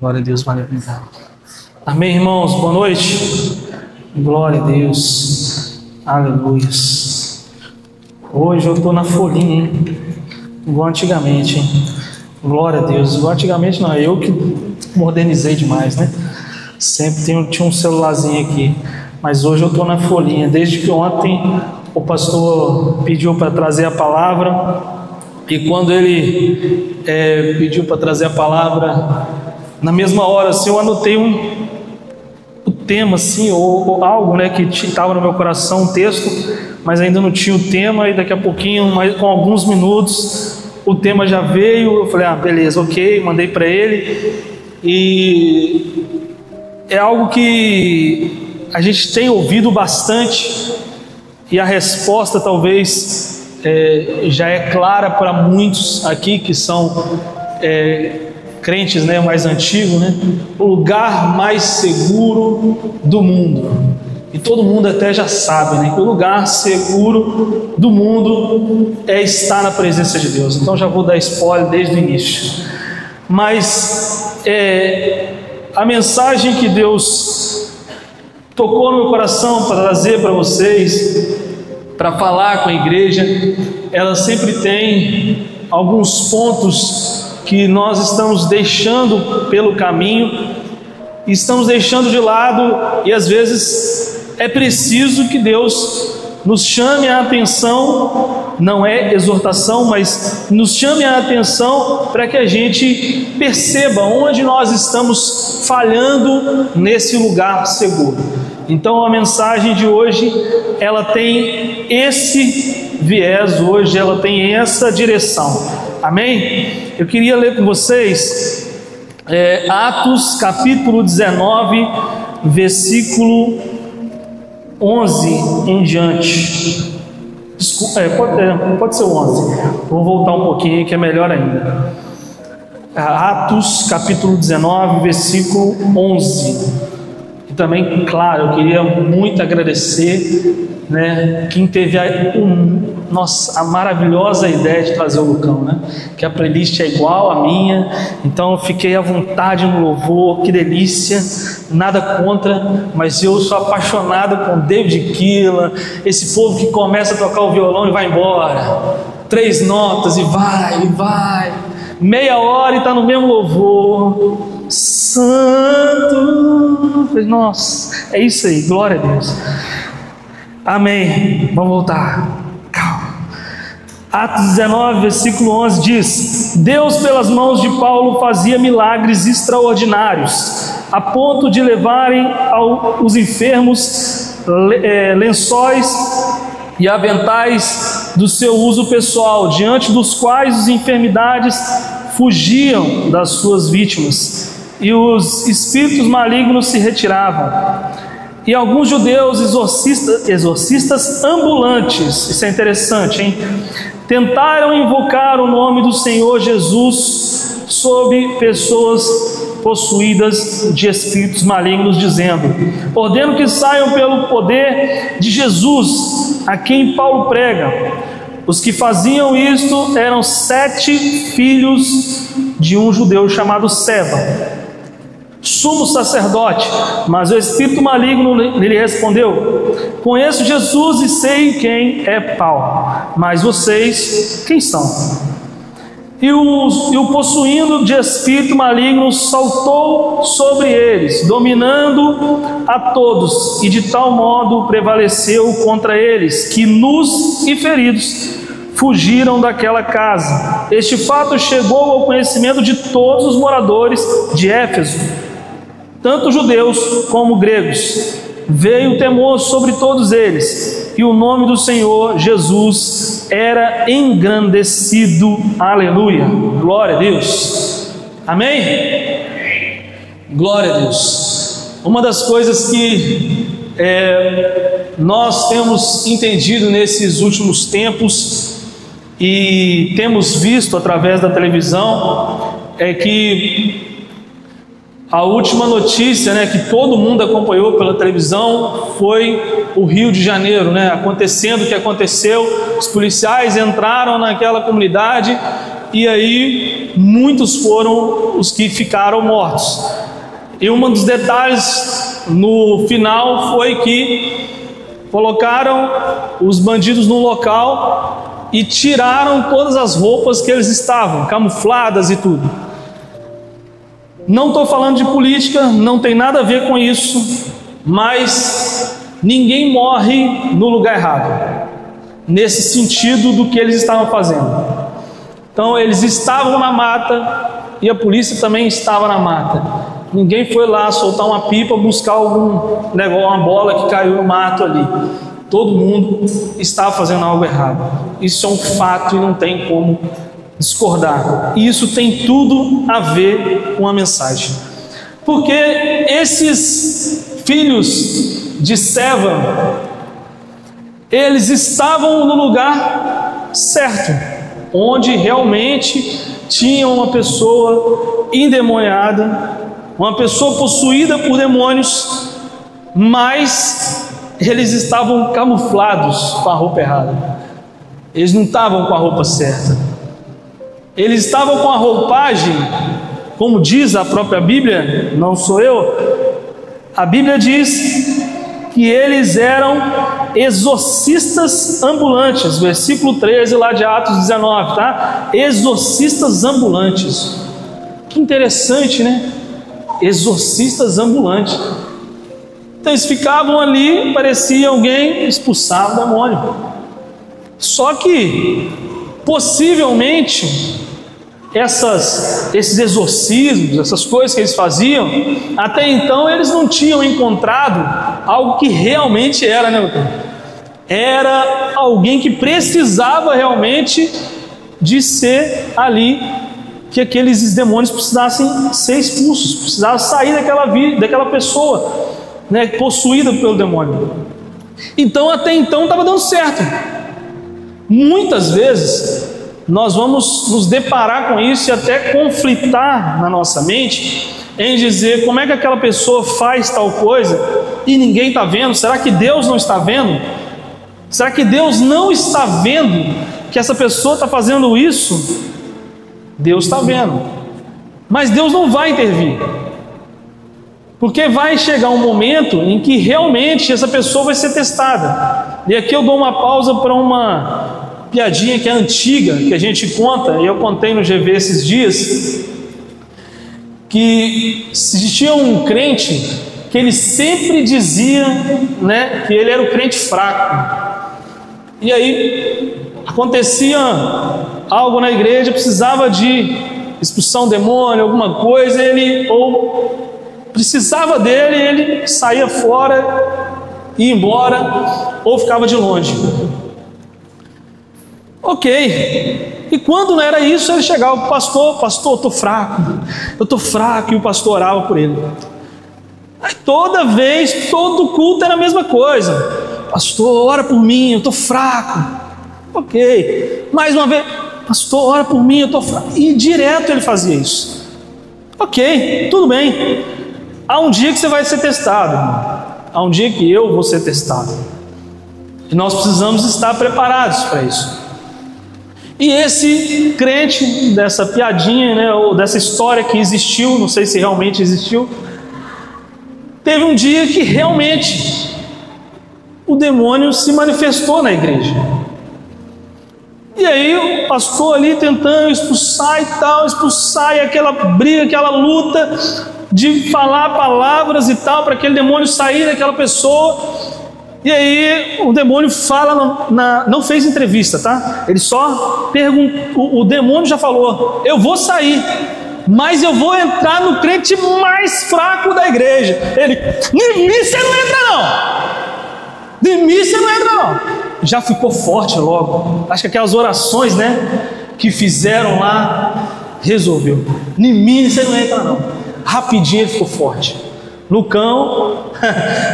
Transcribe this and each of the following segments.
Glória a Deus, valeu. Amém, irmãos, boa noite. Glória a Deus, aleluia. Hoje eu estou na folhinha, hein? Igual antigamente, hein? Glória a Deus. Igual antigamente não, eu que modernizei demais, né? Sempre tinha um celularzinho aqui, mas hoje eu estou na folhinha. Desde que ontem o pastor pediu para trazer a palavra, e quando ele pediu para trazer a palavra, na mesma hora assim, eu anotei o tema assim, ou algo, né, que estava no meu coração, um texto, mas ainda não tinha o tema, e daqui a pouquinho, com alguns minutos, o tema já veio. Eu falei, beleza, ok, mandei para ele, e é algo que a gente tem ouvido bastante, e a resposta talvez já é clara para muitos aqui que são crentes, né, mais antigos, né? O lugar mais seguro do mundo. E todo mundo até já sabe, né? Que o lugar seguro do mundo é estar na presença de Deus. Então já vou dar spoiler desde o início. Mas a mensagem que Deus tocou no meu coração para trazer para vocês, para falar com a igreja, ela sempre tem alguns pontos que nós estamos deixando pelo caminho, estamos deixando de lado, e às vezes é preciso que Deus nos chame a atenção, não é exortação, mas nos chame a atenção para que a gente perceba onde nós estamos falhando nesse lugar seguro. Então a mensagem de hoje, ela tem esse viés hoje, ela tem essa direção. Amém? Eu queria ler com vocês Atos capítulo 19, versículo 11 em diante. Desculpa, pode ser o 11. Vou voltar um pouquinho que é melhor ainda. Atos capítulo 19, versículo 11. E também, claro, eu queria muito agradecer, né, quem teve a maravilhosa ideia de trazer o Lucão, né? Que a playlist é igual à minha, então eu fiquei à vontade no louvor, que delícia, nada contra, mas eu sou apaixonado com David Keelan, esse povo que começa a tocar o violão e vai embora, 3 notas e vai, meia hora e está no mesmo louvor, santo, nossa, é isso aí, glória a Deus. Amém. Vamos voltar. Calma. Atos 19, versículo 11 diz: Deus pelas mãos de Paulo fazia milagres extraordinários, a ponto de levarem aos enfermos lençóis e aventais do seu uso pessoal, diante dos quais as enfermidades fugiam das suas vítimas, e os espíritos malignos se retiravam. E alguns judeus exorcistas ambulantes, isso é interessante, hein? Tentaram invocar o nome do Senhor Jesus sobre pessoas possuídas de espíritos malignos, dizendo: ordeno que saiam pelo poder de Jesus, a quem Paulo prega. Os que faziam isto eram 7 filhos de um judeu chamado Seba, sumo sacerdote. Mas o espírito maligno lhe respondeu: conheço Jesus e sei quem é Paulo, mas vocês quem são? E o possuindo de espírito maligno saltou sobre eles, dominando a todos, e de tal modo prevaleceu contra eles, que nus e feridos fugiram daquela casa. Este fato chegou ao conhecimento de todos os moradores de Éfeso, tanto judeus como gregos. Veio temor sobre todos eles, e o nome do Senhor Jesus era engrandecido. Aleluia, glória a Deus, amém? Glória a Deus. Uma das coisas que nós temos entendido nesses últimos tempos e temos visto através da televisão é que a última notícia, né, que todo mundo acompanhou pela televisão foi o Rio de Janeiro, né, acontecendo o que aconteceu. Os policiais entraram naquela comunidade e aí muitos foram os que ficaram mortos. E um dos detalhes no final foi que colocaram os bandidos no local e tiraram todas as roupas que eles estavam, camufladas e tudo. Não estou falando de política, não tem nada a ver com isso, mas ninguém morre no lugar errado, nesse sentido do que eles estavam fazendo. Então eles estavam na mata e a polícia também estava na mata. Ninguém foi lá soltar uma pipa, buscar algum negócio, uma bola que caiu no mato ali. Todo mundo estava fazendo algo errado. Isso é um fato e não tem como discordar. E isso tem tudo a ver com a mensagem. Porque esses filhos de Seva, eles estavam no lugar certo, onde realmente tinha uma pessoa endemoniada, uma pessoa possuída por demônios, mas eles estavam camuflados com a roupa errada. Eles não estavam com a roupa certa. Eles estavam com a roupagem, como diz a própria Bíblia, não sou eu, a Bíblia diz que eles eram exorcistas ambulantes, versículo 13 lá de Atos 19, tá? Exorcistas ambulantes. Que interessante, né? Exorcistas ambulantes. Então eles ficavam ali, parecia alguém expulsava o demônio. Só que, possivelmente, esses exorcismos, essas coisas que eles faziam, até então eles não tinham encontrado algo que realmente era, né, doutor? Era alguém que precisava realmente de ser ali, que aqueles demônios precisassem ser expulsos, precisavam sair daquela pessoa, né, possuída pelo demônio. Então até então estava dando certo. Muitas vezes nós vamos nos deparar com isso e até conflitar na nossa mente em dizer como é que aquela pessoa faz tal coisa e ninguém está vendo. Será que Deus não está vendo? Será que Deus não está vendo que essa pessoa está fazendo isso? Deus está vendo, mas Deus não vai intervir, porque vai chegar um momento em que realmente essa pessoa vai ser testada. E aqui eu dou uma pausa para uma piadinha que é antiga, que a gente conta, e eu contei no GV esses dias, que existia um crente que ele sempre dizia, né, que ele era o crente fraco. E aí acontecia algo na igreja, precisava de expulsar um demônio, alguma coisa, ele ou precisava dele, ele saía fora, ia embora, ou ficava de longe. Ok, e quando não era isso, ele chegava para o pastor, eu estou fraco, e o pastor orava por ele. Aí toda vez, todo culto era a mesma coisa: pastor, ora por mim, eu estou fraco. Ok, mais uma vez: pastor, ora por mim, eu estou fraco. E direto ele fazia isso. Ok, tudo bem. Há um dia que você vai ser testado, irmão. Há um dia que eu vou ser testado. E nós precisamos estar preparados para isso. E esse crente, dessa piadinha, né, ou dessa história que existiu, não sei se realmente existiu, teve um dia que realmente o demônio se manifestou na igreja. E aí o pastor ali tentando expulsar e aquela briga, aquela luta de falar palavras e tal, para aquele demônio sair daquela pessoa. E aí o demônio fala, não fez entrevista, tá? Ele só perguntou, o demônio já falou: eu vou sair, mas eu vou entrar no crente mais fraco da igreja. Ele: em mim você não entra não, em mim você não entra não. Já ficou forte logo. Acho que aquelas orações, né, que fizeram lá, resolveu. Em mim você não entra não. Rapidinho ele ficou forte. Lucão,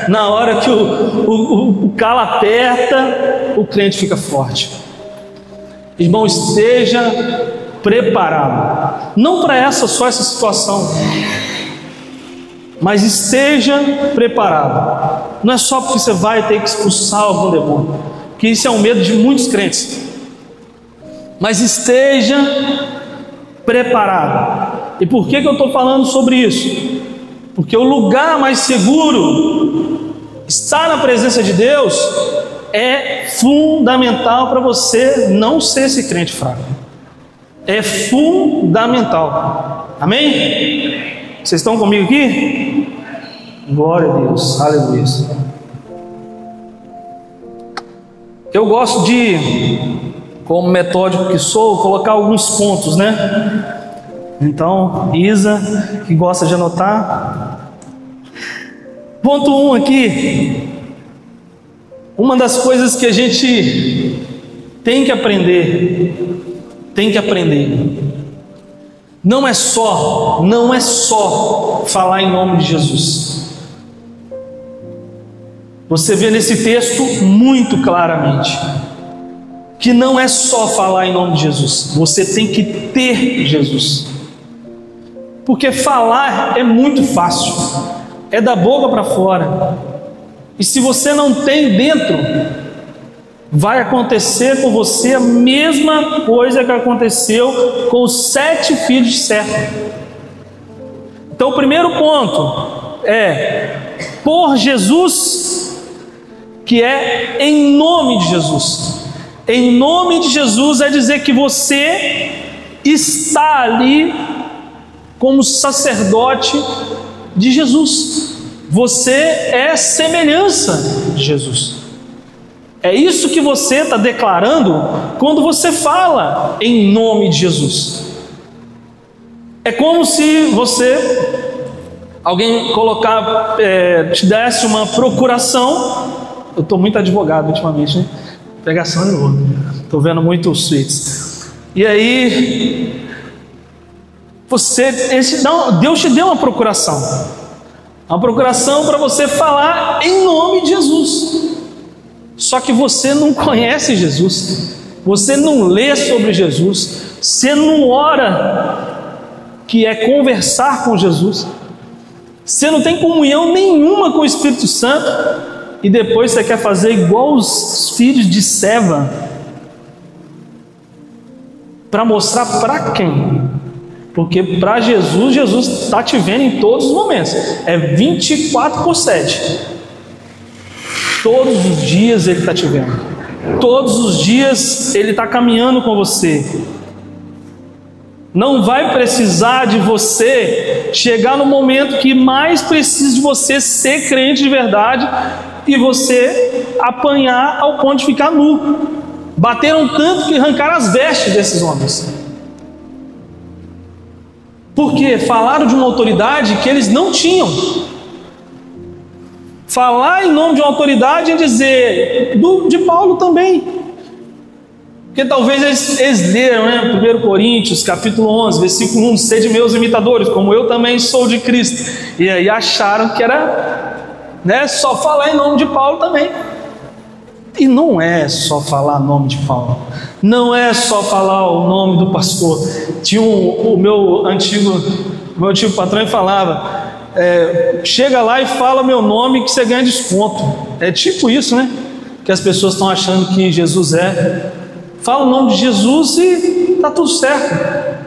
na hora que o calo aperta, o crente fica forte. Irmão, esteja preparado, não para só essa situação, mas esteja preparado. Não é só porque você vai ter que expulsar algum demônio, que isso é um medo de muitos crentes, mas esteja preparado. E por que eu estou falando sobre isso? Porque o lugar mais seguro, estar na presença de Deus, é fundamental para você não ser esse crente fraco. É fundamental. Amém? Vocês estão comigo aqui? Glória a Deus, aleluia. Eu gosto de, como metódico que sou, colocar alguns pontos, né? Então, Isa, que gosta de anotar. Ponto 1 aqui. Uma das coisas que a gente tem que aprender, não é só falar em nome de Jesus. Você vê nesse texto muito claramente que não é só falar em nome de Jesus, você tem que ter Jesus. Porque falar é muito fácil, é da boca para fora. E se você não tem dentro, vai acontecer com você a mesma coisa que aconteceu com os 7 filhos de Seth. Então o primeiro ponto é por Jesus, que é em nome de Jesus. Em nome de Jesus é dizer que você está ali como sacerdote de Jesus. Você é semelhança de Jesus. É isso que você está declarando quando você fala em nome de Jesus. É como se alguém te desse uma procuração. Eu estou muito advogado ultimamente, né? Pregação de novo. Estou vendo muito os suítes. E aí, Deus te deu uma procuração. Uma procuração para você falar em nome de Jesus. Só que você não conhece Jesus. Você não lê sobre Jesus. Você não ora, que é conversar com Jesus. Você não tem comunhão nenhuma com o Espírito Santo. E depois você quer fazer igual os filhos de Seva. Para mostrar para quem? Porque para Jesus está te vendo em todos os momentos. É 24/7. Todos os dias Ele está te vendo. Todos os dias Ele está caminhando com você. Não vai precisar de você chegar no momento que mais precisa de você ser crente de verdade e você apanhar ao ponto de ficar nu. Bateram tanto que arrancaram as vestes desses homens. Porque falaram de uma autoridade que eles não tinham. Falar em nome de uma autoridade é dizer de Paulo também. Porque talvez eles leram, né? 1 Coríntios, capítulo 11, versículo 1, sede meus imitadores, como eu também sou de Cristo. E aí acharam que era, né, só falar em nome de Paulo também. E não é só falar o nome de Paulo. Não é só falar o nome do pastor. Tinha o meu antigo patrão falava, chega lá e fala meu nome que você ganha desconto. É tipo isso, né? Que as pessoas estão achando que Jesus é. Fala o nome de Jesus e está tudo certo.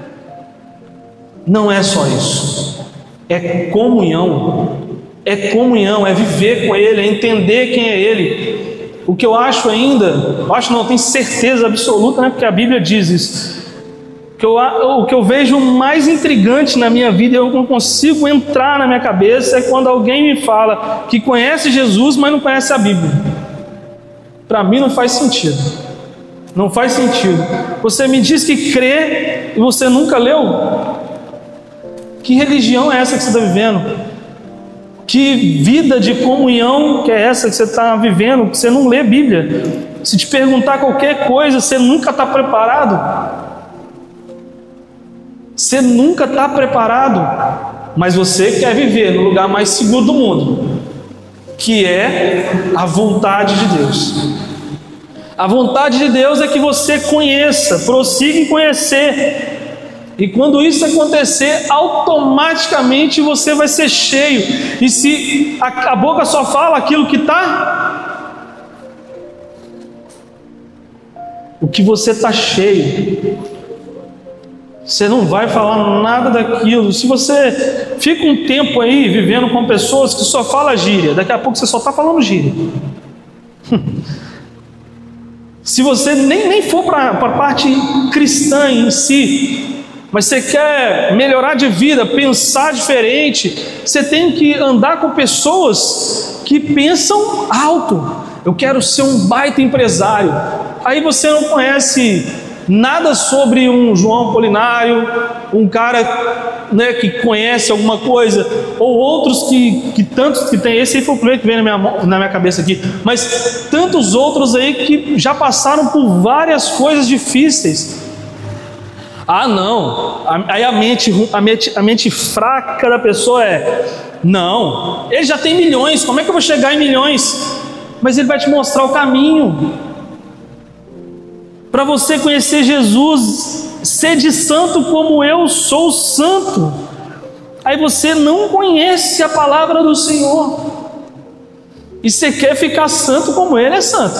Não é só isso. É comunhão. É comunhão, é viver com Ele, é entender quem é Ele. O que eu acho tenho certeza absoluta, né? Porque a Bíblia diz isso. O que eu vejo mais intrigante na minha vida, eu não consigo entrar na minha cabeça, é quando alguém me fala que conhece Jesus, mas não conhece a Bíblia. Para mim não faz sentido. Não faz sentido. Você me diz que crê e você nunca leu? Que religião é essa que você está vivendo? Que vida de comunhão que é essa que você está vivendo, que você não lê Bíblia? Se te perguntar qualquer coisa, você nunca está preparado. Você nunca está preparado. Mas você quer viver no lugar mais seguro do mundo, que é a vontade de Deus. A vontade de Deus é que você conheça, prossiga em conhecer. E quando isso acontecer, automaticamente você vai ser cheio. E se a boca só fala aquilo que está, o que você está cheio, Você não vai falar nada daquilo. Se você fica um tempo aí vivendo com pessoas que só falam gíria, daqui a pouco você só está falando gíria. Se você nem for para a parte cristã em si, mas você quer melhorar de vida, pensar diferente, você tem que andar com pessoas que pensam alto. Eu quero ser um baita empresário. Aí você não conhece nada sobre um João Apolinário, um cara, né, que conhece alguma coisa, ou outros que tantos que tem. Esse aí foi o primeiro que veio na minha cabeça aqui, mas tantos outros aí que já passaram por várias coisas difíceis. Ah, não, aí a mente fraca da pessoa não, ele já tem milhões, como é que eu vou chegar em milhões? Mas ele vai te mostrar o caminho. Para você conhecer Jesus, sede santo como eu sou santo. Aí você não conhece a palavra do Senhor, e você quer ficar santo como Ele é santo.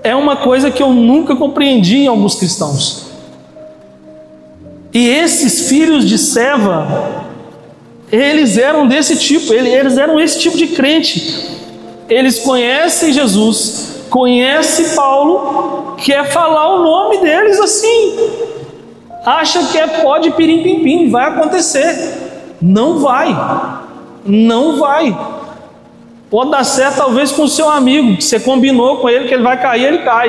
É uma coisa que eu nunca compreendi em alguns cristãos. E esses filhos de Seva, eles eram desse tipo, eles eram esse tipo de crente. Eles conhecem Jesus, conhece Paulo, quer falar o nome deles assim, acha que pode pirim-pim-pim, vai acontecer. Não vai. Pode dar certo talvez com o seu amigo, que você combinou com ele que ele vai cair, ele cai,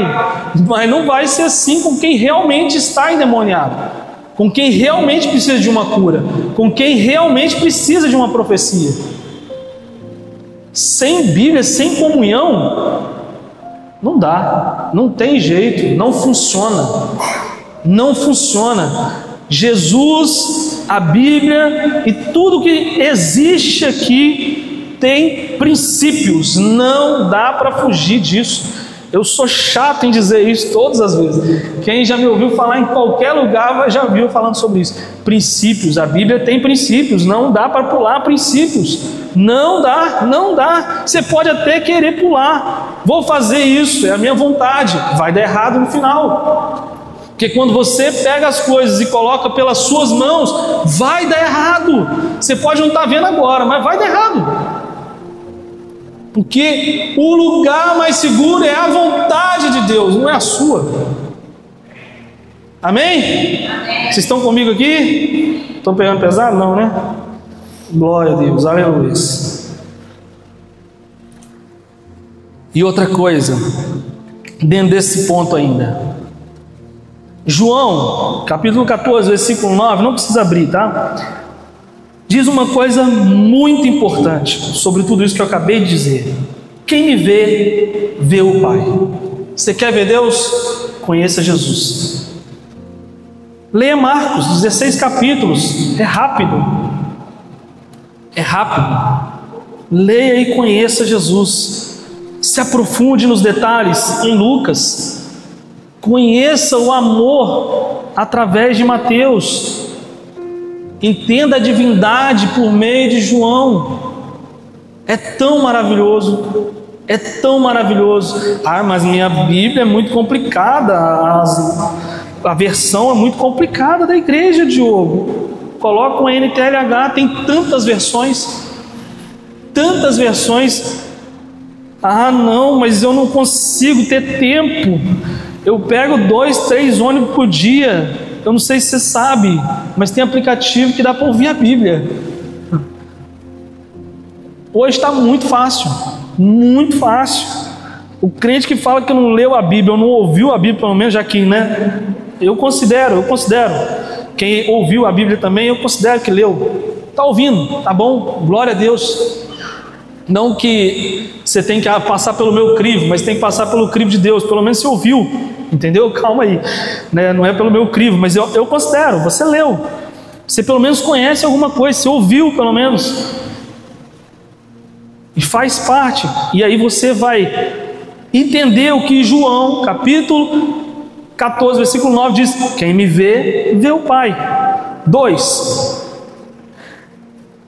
mas não vai ser assim com quem realmente está endemoniado, com quem realmente precisa de uma cura, com quem realmente precisa de uma profecia. Sem Bíblia, sem comunhão, não dá, não tem jeito, não funciona. Jesus, a Bíblia e tudo que existe aqui tem princípios, não dá para fugir disso. Eu sou chato em dizer isso todas as vezes. Quem já me ouviu falar em qualquer lugar já viu falando sobre isso. Princípios, a Bíblia tem princípios, não dá para pular princípios. Não dá. Você pode até querer pular. Vou fazer isso, é a minha vontade. Vai dar errado no final. Porque quando você pega as coisas e coloca pelas suas mãos, vai dar errado. Você pode não estar vendo agora, mas vai dar errado. Porque o lugar mais seguro é a vontade de Deus, não é a sua. Amém? Vocês estão comigo aqui? Estão pegando pesado? Não, né? Glória a Deus, aleluia. E outra coisa, dentro desse ponto ainda, João, capítulo 14, versículo 9, não precisa abrir, tá? Diz uma coisa muito importante sobre tudo isso que eu acabei de dizer. Quem me vê, vê o Pai. Você quer ver Deus? Conheça Jesus. Leia Marcos, 16 capítulos, é rápido. Leia e conheça Jesus. Se aprofunde nos detalhes em Lucas. Conheça o amor através de Mateus. Entenda a divindade por meio de João. É tão maravilhoso. Ah, mas minha Bíblia é muito complicada. A versão é muito complicada da igreja, Diogo. Coloca uma NTLH, tem tantas versões. Ah, não, mas eu não consigo ter tempo. Eu pego 2, 3 ônibus por dia. Eu não sei se você sabe, mas tem aplicativo que dá para ouvir a Bíblia. Hoje está muito fácil. O crente que fala que não leu a Bíblia, ou não ouviu a Bíblia, pelo menos já que, né? Eu considero. Quem ouviu a Bíblia também, eu considero que leu. Está ouvindo, tá bom? Glória a Deus. Não que você tem que passar pelo meu crivo, mas tem que passar pelo crivo de Deus. Pelo menos você ouviu, entendeu? Calma aí, né? Não é pelo meu crivo, mas eu considero. Você leu, você pelo menos conhece alguma coisa, você ouviu pelo menos, e faz parte. E aí você vai entender o que João capítulo 14 versículo 9 diz: quem me vê, vê o Pai. 2.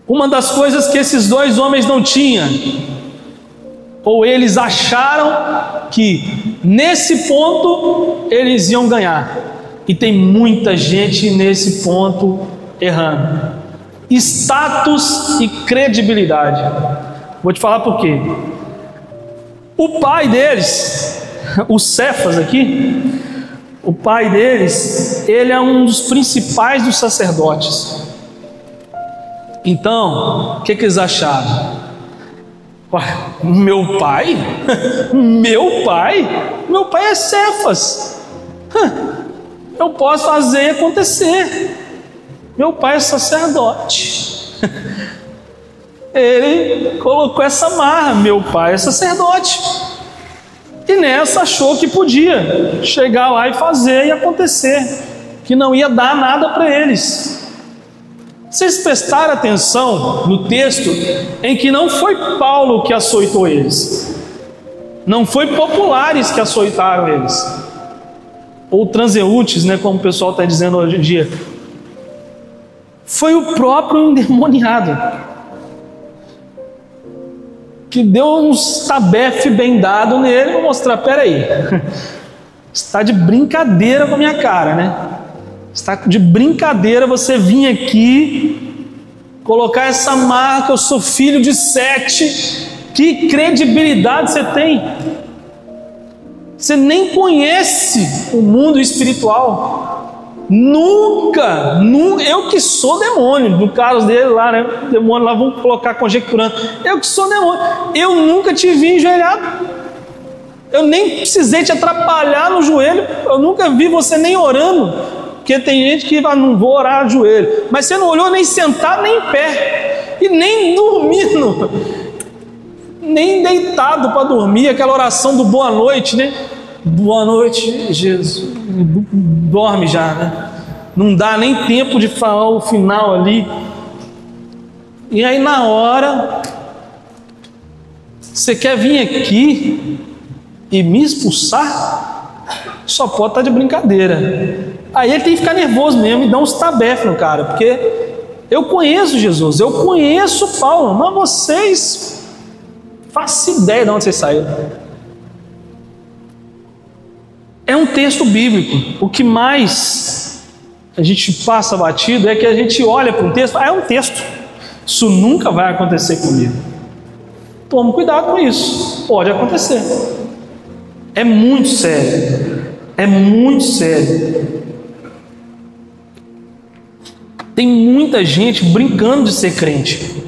Uma das coisas que esses 2 homens não tinham, ou eles acharam que nesse ponto eles iam ganhar, E tem muita gente nesse ponto errando. Status e credibilidade. Vou te falar por quê. O pai deles, o Cefas aqui, o pai deles, ele é um dos principais dos sacerdotes. Então, o que eles acharam? Meu pai? Meu pai é Cefas. Eu posso fazer e acontecer. Meu pai é sacerdote. Ele colocou essa marra, meu pai é sacerdote. E nessa achou que podia chegar lá e fazer e acontecer, que não ia dar nada para eles. Vocês prestaram atenção no texto em que não foi Paulo que açoitou eles, não foi populares que açoitaram eles, ou transeúntes, né, como o pessoal está dizendo hoje em dia. Foi o próprio endemoniado que deu uns tabefe bem dado nele para mostrar: peraí, está de brincadeira com a minha cara, né? Está de brincadeira você vir aqui colocar essa marca, eu sou filho de Sete. Que credibilidade você tem? Você nem conhece o mundo espiritual. Nunca, eu que sou demônio, no caso dele lá, né? Demônio lá, vamos colocar conjecturando. Eu que sou demônio, eu nunca te vi enjoelhado. Eu nem precisei te atrapalhar no joelho. Eu nunca vi você nem orando. Porque tem gente que vai, não vou orar de joelho. Mas você não olhou nem sentado, nem em pé. E nem dormindo. Nem deitado para dormir. Aquela oração do boa noite, né? Boa noite, Jesus. Dorme já, né? Não dá nem tempo de falar o final ali. E aí na hora, você quer vir aqui e me expulsar? Só pode estar de brincadeira. Aí ele tem que ficar nervoso mesmo e dar uns tabefes no cara, porque eu conheço Jesus, eu conheço Paulo, mas vocês façam ideia de onde vocês saíram. É um texto bíblico. O que mais a gente passa batido é que a gente olha para um texto, é um texto, isso nunca vai acontecer comigo. Tome cuidado com isso, pode acontecer. É muito sério, é muito sério. Tem muita gente brincando de ser crente.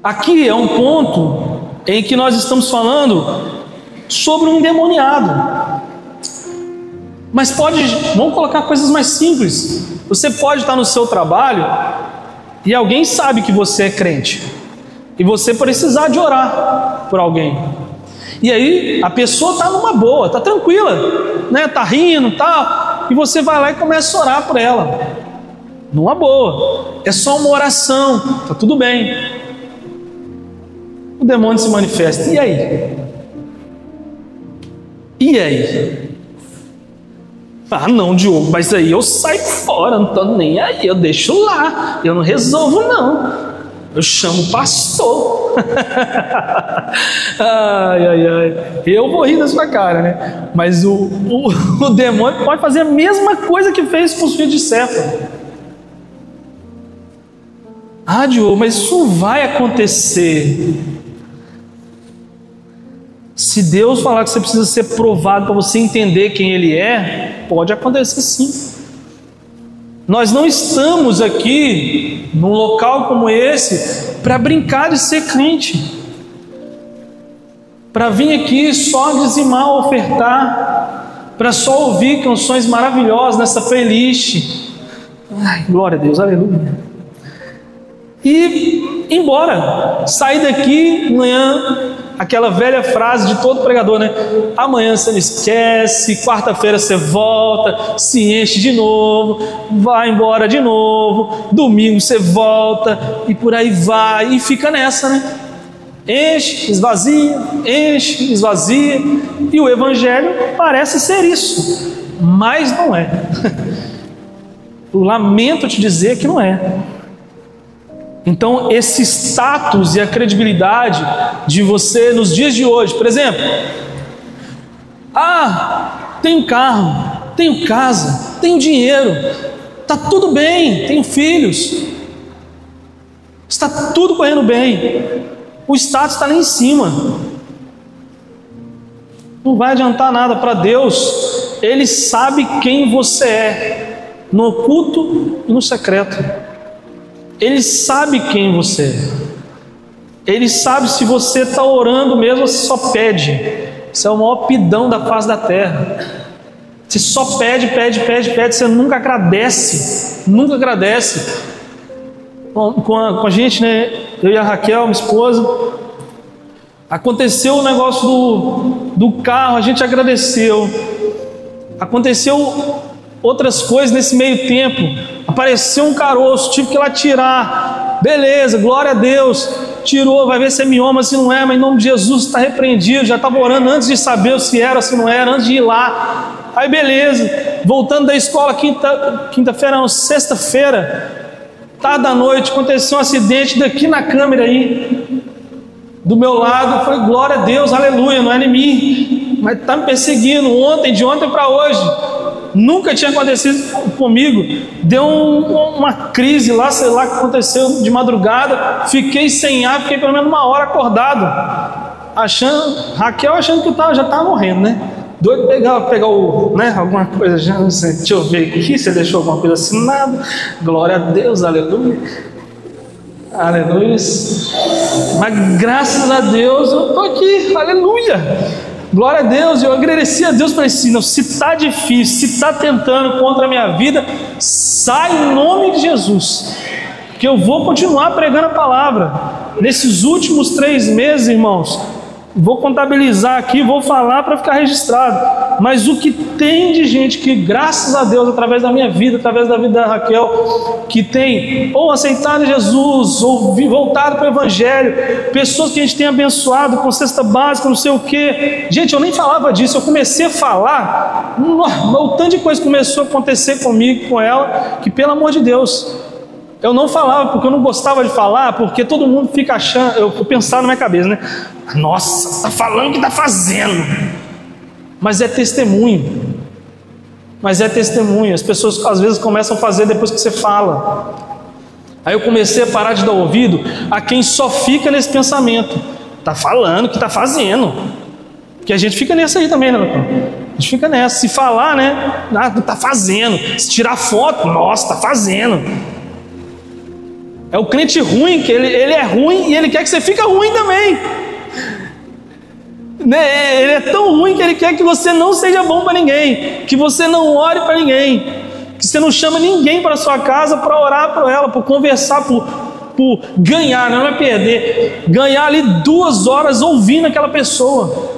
Aqui é um ponto em que nós estamos falando sobre um endemoniado. Mas vamos colocar coisas mais simples. Você pode estar no seu trabalho e alguém sabe que você é crente e você precisar de orar por alguém. E aí a pessoa está numa boa, está tranquila, né? Está rindo, tal, e você vai lá e começa a orar por ela. Numa boa, é só uma oração, está tudo bem. O demônio se manifesta, e aí? E aí? Ah não, Diogo, mas aí eu saio fora, não estou nem aí, eu deixo lá, eu não resolvo não, eu chamo o pastor. Ai, eu vou rir da sua cara, né? Mas o demônio pode fazer a mesma coisa que fez com os filhos de Cefas. Ah, Diogo, mas isso vai acontecer. Se Deus falar que você precisa ser provado para você entender quem Ele é, pode acontecer sim. Nós não estamos aqui num local como esse para brincar de ser crente, para vir aqui só dizimar, ofertar, para só ouvir canções maravilhosas nessa playlist. Ai, glória a Deus, aleluia. E embora, sair daqui amanhã, aquela velha frase de todo pregador, né? Amanhã você não esquece, quarta-feira você volta, se enche de novo, vai embora de novo, domingo você volta, e por aí vai, e fica nessa, né? Enche, esvazia, e o Evangelho parece ser isso, mas não é. Lamento te dizer que não é. Então esse status e a credibilidade de você nos dias de hoje, por exemplo, tem um carro, tenho casa, tenho dinheiro, está tudo bem, tenho filhos, está tudo correndo bem, o status está lá em cima. Não vai adiantar nada para Deus. Ele sabe quem você é, no oculto e no secreto. Ele sabe quem você é. Ele sabe se você está orando mesmo ou se só pede. Isso é o maior pidão da face da terra. Você só pede, você nunca agradece. Nunca agradece. Com a gente, né? Eu e a Raquel, minha esposa, aconteceu o negócio do carro, a gente agradeceu. Aconteceu outras coisas nesse meio tempo. Apareceu um caroço, tive que ir lá tirar. Beleza, glória a Deus. Tirou, vai ver se é mioma, se não é, mas em nome de Jesus está repreendido. Já estava orando antes de saber se era ou se não era, antes de ir lá. Aí beleza, voltando da escola quinta-feira, não, sexta-feira, tarde da noite, aconteceu um acidente daqui na câmera aí, do meu lado. Eu falei, glória a Deus, aleluia, não é em mim, mas está me perseguindo, de ontem para hoje. Nunca tinha acontecido comigo. Deu uma crise lá, sei lá o que aconteceu de madrugada. Fiquei sem ar, fiquei pelo menos 1 hora acordado, Raquel achando que eu já estava morrendo, né? Doido pegar né, alguma coisa, já não sei, deixa eu ver aqui, você deixou alguma coisa assinada. Glória a Deus, aleluia. Aleluia. Mas graças a Deus eu estou aqui, aleluia. Glória a Deus, eu agradeci a Deus para isso. Se está difícil, se está tentando contra a minha vida, sai em nome de Jesus, que eu vou continuar pregando a palavra. Nesses últimos 3 meses, irmãos, vou contabilizar aqui, vou falar para ficar registrado. Mas o que tem de gente que, graças a Deus, através da minha vida, através da vida da Raquel, que tem ou aceitado Jesus, ou voltado para o Evangelho, pessoas que a gente tem abençoado com cesta básica, não sei o que. Gente, eu nem falava disso, eu comecei a falar, o tanto de coisa começou a acontecer comigo, com ela, que pelo amor de Deus, eu não falava porque eu não gostava de falar, porque todo mundo fica achando, eu pensava na minha cabeça, né? Nossa, está falando o que está fazendo. Mas é testemunho. As pessoas às vezes começam a fazer depois que você fala. Aí eu comecei a parar de dar ouvido a quem só fica nesse pensamento. Está falando o que está fazendo. Porque a gente fica nessa aí também, né? A gente fica nessa. Se falar, né? Está fazendo. Se tirar foto, nossa, está fazendo. É o crente ruim, que ele é ruim e ele quer que você fique ruim também. Né? Ele é tão ruim que ele quer que você não seja bom para ninguém, que você não ore para ninguém, que você não chama ninguém para sua casa para orar por ela, por conversar, por ganhar, não é perder, ganhar ali 2 horas ouvindo aquela pessoa.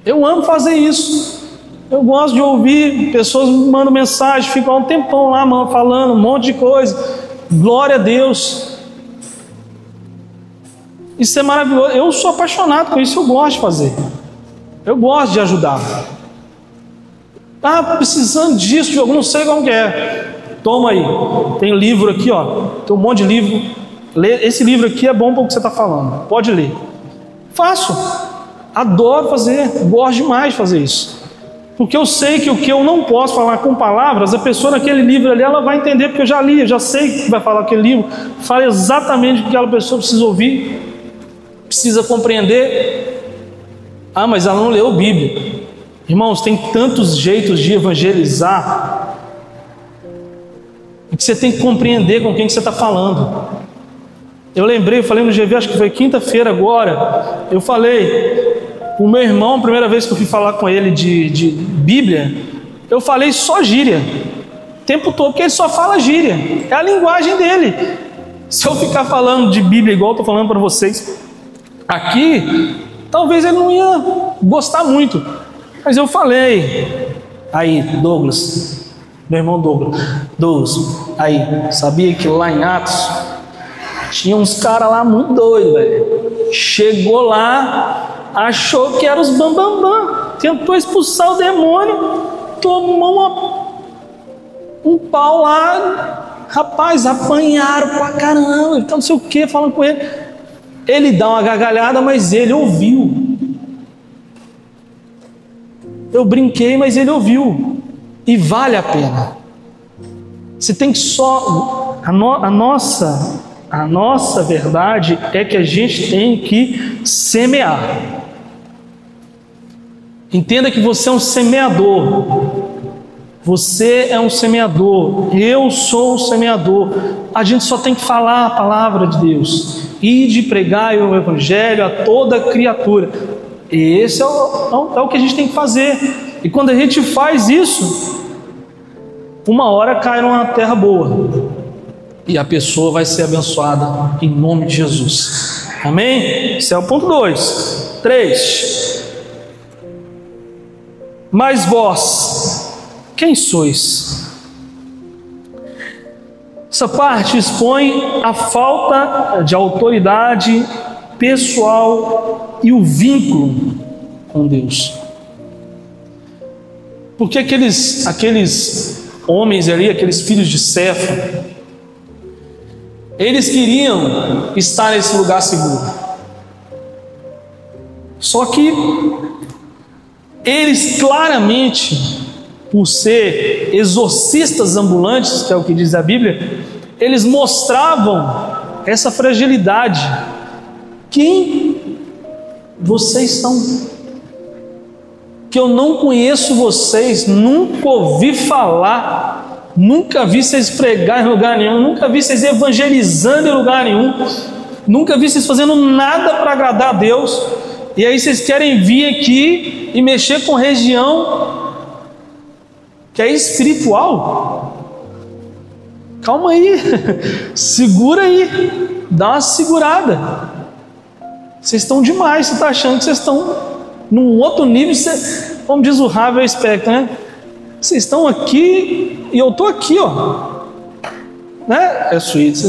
Eu amo fazer isso. Eu gosto de ouvir pessoas me mandam mensagem, ficam um tempão lá falando um monte de coisa. Glória a Deus. Isso é maravilhoso. Eu sou apaixonado com isso, eu gosto de fazer. Eu gosto de ajudar. Precisando disso, eu não sei como que é. Toma aí. Tem livro aqui, ó. Tem um monte de livro. Esse livro aqui é bom para o que você está falando. Pode ler. Faço. Adoro fazer. Gosto demais de fazer isso. Porque eu sei que o que eu não posso falar com palavras, a pessoa naquele livro ali, ela vai entender, porque eu já li, eu já sei que vai falar aquele livro, fala exatamente o que aquela pessoa precisa ouvir, precisa compreender. Mas ela não leu a Bíblia. Irmãos, tem tantos jeitos de evangelizar, que você tem que compreender com quem que você está falando. Eu falei no GV, acho que foi quinta-feira agora, eu falei... O meu irmão, a primeira vez que eu fui falar com ele de Bíblia, eu falei só gíria, o tempo todo, porque ele só fala gíria, é a linguagem dele. Se eu ficar falando de Bíblia igual eu estou falando para vocês aqui, talvez ele não ia gostar muito, mas eu falei. Aí, Douglas, meu irmão Douglas, aí, sabia que lá em Atos tinha uns caras lá muito doidos, velho. Chegou lá, achou que era os bambambam, tentou expulsar o demônio, tomou um pau lá, rapaz, apanharam pra caramba, então não sei o que, falando com ele. Ele dá uma gargalhada, mas ele ouviu. Eu brinquei, mas ele ouviu. E vale a pena. Você tem que só... A nossa verdade é que a gente tem que semear. Entenda que você é um semeador. Você é um semeador. Eu sou um semeador. A gente só tem que falar a palavra de Deus. Ide pregar o evangelho a toda criatura. Esse é o que a gente tem que fazer. E quando a gente faz isso, uma hora cai numa terra boa. E a pessoa vai ser abençoada em nome de Jesus. Amém? Esse é o ponto 2. 3. Mas vós, quem sois? Essa parte expõe a falta de autoridade pessoal e o vínculo com Deus. Porque aqueles homens ali, aqueles filhos de Cefa, eles queriam estar nesse lugar seguro. Só que eles claramente, por ser exorcistas ambulantes, que é o que diz a Bíblia, eles mostravam essa fragilidade. Quem vocês são? Que eu não conheço vocês, nunca ouvi falar, nunca vi vocês pregar em lugar nenhum, nunca vi vocês evangelizando em lugar nenhum, nunca vi vocês fazendo nada para agradar a Deus, e aí vocês querem vir aqui e mexer com região que é espiritual? Calma aí, segura aí, dá uma segurada. Vocês estão demais, você está achando que vocês estão num outro nível, como diz o Ravel Spector, né? Vocês estão aqui e eu estou aqui, ó. Né? É suíte,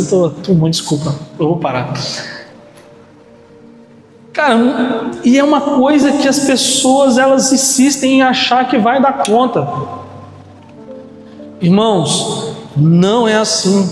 muito desculpa, eu vou parar. Cara, e é uma coisa que as pessoas, elas insistem em achar que vai dar conta. Irmãos, não é assim.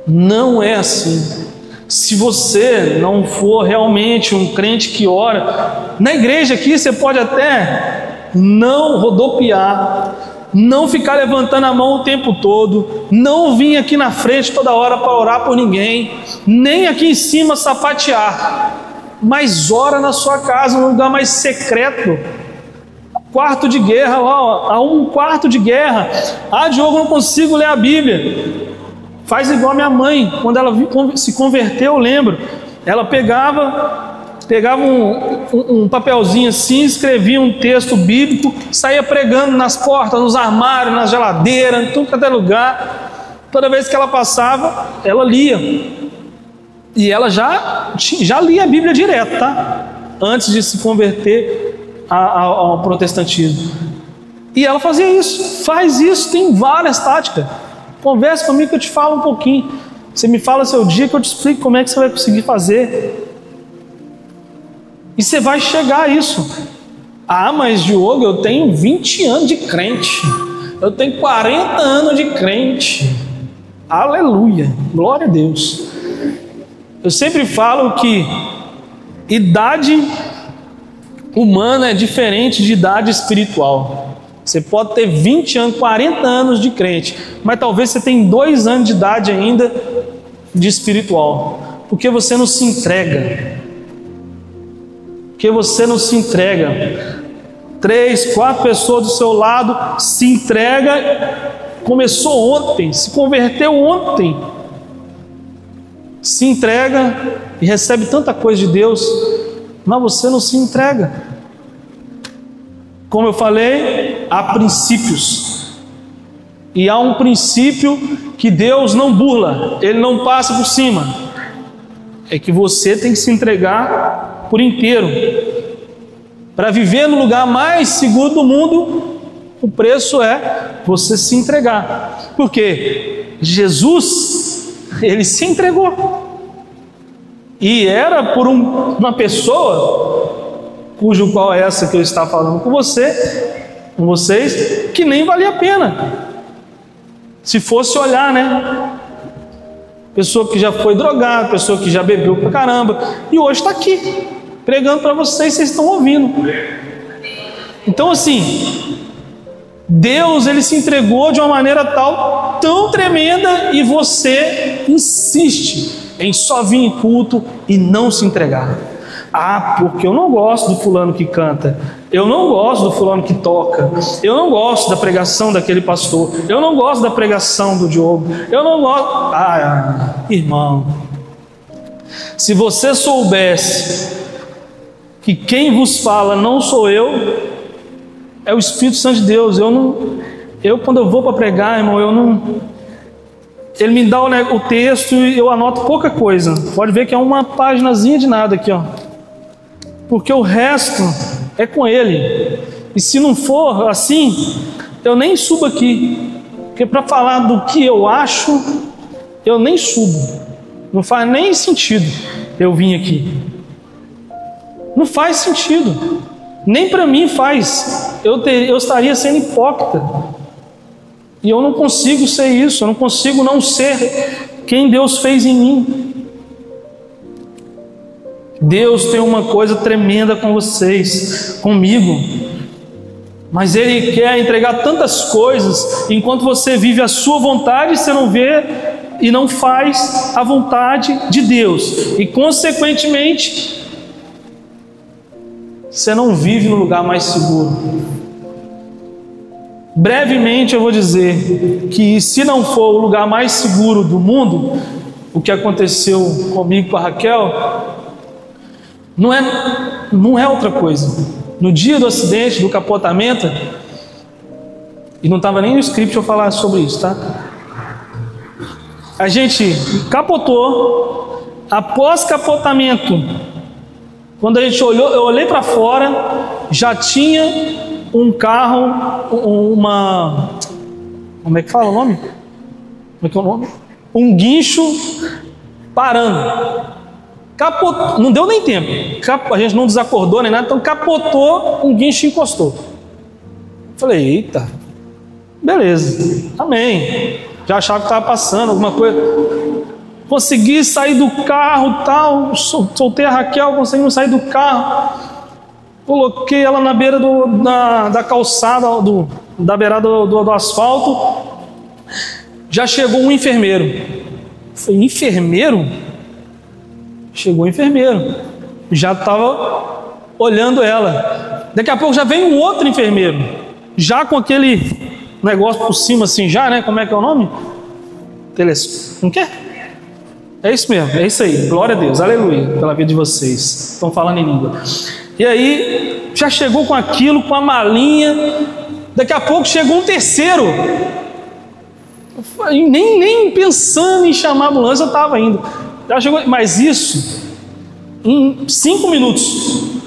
Não é assim. Se você não for realmente um crente que ora, na igreja aqui você pode até não rodopiar, não ficar levantando a mão o tempo todo, não vir aqui na frente toda hora para orar por ninguém, nem aqui em cima sapatear, mas ora na sua casa, num lugar mais secreto, quarto de guerra lá, ó, a um quarto de guerra. Ah, Diogo, não consigo ler a Bíblia. Faz igual a minha mãe, quando ela se converteu, eu lembro, ela pegava um papelzinho assim, escrevia um texto bíblico, saía pregando nas portas, nos armários, na geladeira, em tudo quanto é lugar. Toda vez que ela passava, ela lia. E ela já lia a Bíblia direto, tá? Antes de se converter ao protestantismo. E ela fazia isso, faz isso, tem várias táticas. Conversa comigo que eu te falo um pouquinho. Você me fala seu dia que eu te explico como é que você vai conseguir fazer. E você vai chegar a isso. Ah, mas Diogo, eu tenho 20 anos de crente. Eu tenho 40 anos de crente. Aleluia, glória a Deus. Eu sempre falo que idade humana é diferente de idade espiritual. Você pode ter 20 anos, 40 anos de crente, mas talvez você tenha 2 anos de idade ainda de espiritual, porque você não se entrega. Porque você não se entrega. 3, 4 pessoas do seu lado se entrega. Começou ontem, se converteu ontem, se entrega e recebe tanta coisa de Deus, mas você não se entrega. Como eu falei, há princípios, e há um princípio que Deus não burla, Ele não passa por cima, é que você tem que se entregar por inteiro. Para viver no lugar mais seguro do mundo, o preço é você se entregar, porque Jesus, Ele se entregou, e era por uma pessoa cujo qual é essa que eu estava falando com vocês, que nem valia a pena. Se fosse olhar, né? Pessoa que já foi drogada, pessoa que já bebeu pra caramba, e hoje está aqui, pregando para vocês, vocês estão ouvindo. Então assim, Deus, Ele se entregou de uma maneira tão tremenda, e você insiste em só vir em culto e não se entregar. Ah, porque eu não gosto do fulano que canta, eu não gosto do fulano que toca, eu não gosto da pregação daquele pastor, eu não gosto da pregação do Diogo, eu não gosto... Irmão, se você soubesse que quem vos fala não sou eu, é o Espírito Santo de Deus. Eu quando eu vou para pregar, irmão, ele me dá o texto e eu anoto pouca coisa. Pode ver que é uma paginazinha de nada aqui, ó. Porque o resto é com ele. E se não for assim, eu nem subo aqui. Porque para falar do que eu acho, eu nem subo. Não faz nem sentido eu vir aqui. Não faz sentido. Nem para mim faz. Eu estaria sendo hipócrita. E eu não consigo ser isso. Eu não consigo não ser quem Deus fez em mim. Deus tem uma coisa tremenda com vocês, comigo. Mas Ele quer entregar tantas coisas. Enquanto você vive a sua vontade, você não vê e não faz a vontade de Deus. E consequentemente, você não vive no lugar mais seguro. Brevemente eu vou dizer que se não for o lugar mais seguro do mundo, o que aconteceu comigo com a Raquel, não é outra coisa. No dia do acidente, do capotamento, e não estava nem no script eu falar sobre isso, tá? A gente capotou. Após capotamento, quando a gente olhou, eu olhei para fora, já tinha um carro, como é que fala o nome? Como é que é o nome? Um guincho parando. Capotou, não deu nem tempo. A gente não desacordou nem nada, então capotou, um guincho encostou. Falei, eita, beleza, amém. Já achava que estava passando alguma coisa. Consegui sair do carro, tal, soltei a Raquel, conseguimos sair do carro, coloquei ela na beira da calçada, da beirada do asfalto. Já chegou um enfermeiro. Falei, enfermeiro? Chegou o enfermeiro, já estava olhando ela. Daqui a pouco já vem um outro enfermeiro, já com aquele negócio por cima assim, já, né? Como é que é o nome? Não quer? É isso mesmo, é isso aí. Glória a Deus, aleluia, pela vida de vocês. Estão falando em língua. E aí, já chegou com aquilo, com a malinha. Daqui a pouco chegou um terceiro. Nem pensando em chamar a ambulância, eu estava indo. Já chegou, mas isso em 5 minutos.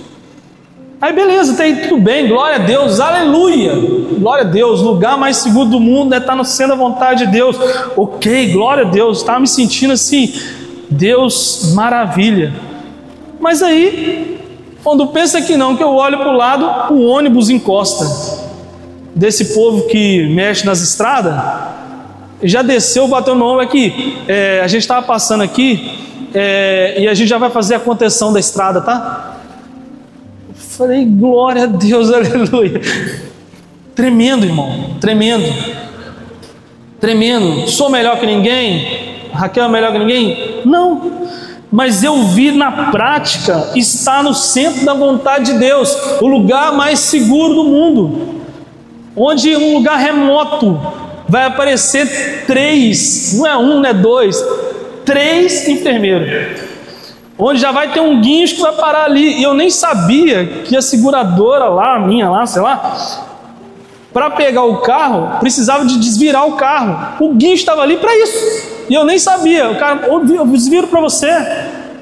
Aí beleza, tá aí tudo bem, glória a Deus, aleluia, glória a Deus. Lugar mais seguro do mundo é estar sendo a vontade de Deus. Ok, glória a Deus, estava me sentindo assim, Deus, maravilha. Mas aí, quando pensa que não, que eu olho para o lado, o ônibus encosta. Desse povo que mexe nas estradas, já desceu, bateu no ombro aqui. A gente estava passando aqui e a gente já vai fazer a contenção da estrada, tá? Falei, glória a Deus, aleluia. Tremendo, irmão, tremendo. Tremendo. Sou melhor que ninguém? Raquel é melhor que ninguém? Não. Mas eu vi na prática estar no centro da vontade de Deus, o lugar mais seguro do mundo, onde um lugar remoto vai aparecer 3, não é 1, não é 2, 3 enfermeiros, onde já vai ter um guincho que vai parar ali. E eu nem sabia que a seguradora lá, a minha lá, sei lá, para pegar o carro, precisava de desvirar o carro. O guincho estava ali para isso. E eu nem sabia. O cara, eu desviro para você,